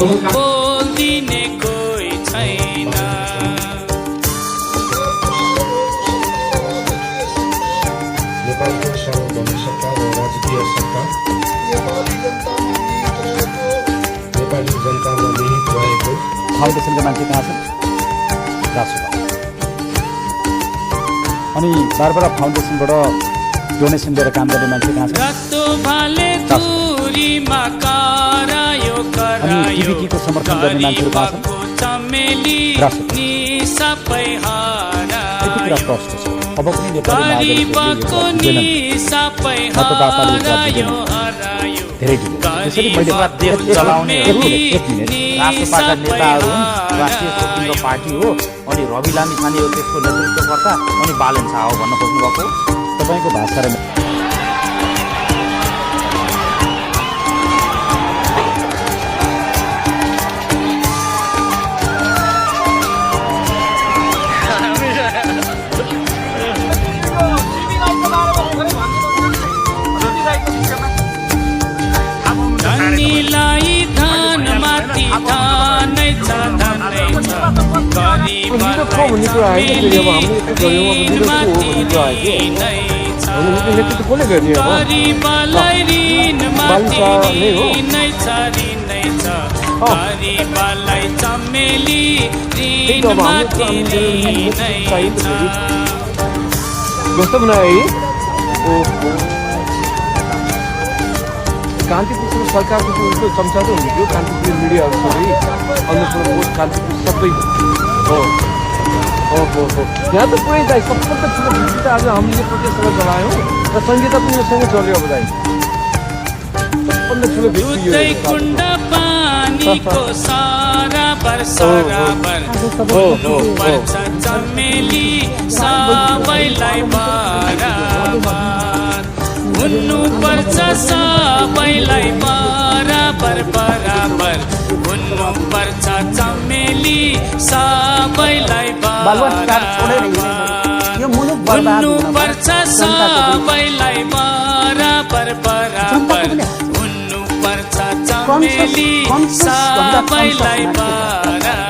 बोल्दिने कोही छैन। नेपालको सार्वभौम सरकार र राजकीय सरकार नेपाली जनतामा निहित रहेको फाउन्डेसनका मान्छे कहाँ छन्? रासुपा। अनि बारबार फाउन्डेसनबाट डोनेसन लिएर काम गर्ने मान्छे कहाँ छन्? अनि टिबिटीको समर्थन गर्ने मान्छेहरू कहाँ छन्? रासुपा। यति कुरा प्रष्ट छ। अब पनि नेपाली मतदाताले धेरै ढिलो। त्यसरी मैले देश चलाउनेहरू राष्ट्रपाका नेताहरू हुन्, राष्ट्रिय स्वतन्त्र पार्टी हो, अनि रवि लामिछाने हो त्यसको नेतृत्वकर्ता, अनि बालन शाह हो भन्न खोज्नुभएको तपाईँको भाषा र धनीलाई धान माथि धानै छ धनै छ, गरिबलाई ऋण माथि ऋणै छ, गरिबलाई ऋण माथि ऋणै छ ऋणै छ, गरिबलाई चमेली ऋण माथि ऋणै छ। कान्तिपुर सरकारको उनको चम्चा त हुन्थ्यो, कान्तिपुर मिडियाहरू सबै अन्नपूर्ण कान्तिपुर सबै हो हो हो हो यहाँ त पुरै दाइ सबभन्दा ठुलो भित्री त आज हामीले प्रोटेस्टमा चलायौँ र सङ्गीत पनि यो सँगै चल्यो। अब दाइ सबभन्दा ठुलो भित्री कुण्ड पानीको सराबर सराबर पर्छ चमेली सबैलाई बराबर, हुनु पर्छ सबैलाई बराबर बराबर, हुनु पर्छ चमेली सबैलाई बराबर, हुनु पर्छ सबैलाई बराबर बराबर, हुनु पर्छ चमेली सबैलाई बराबर।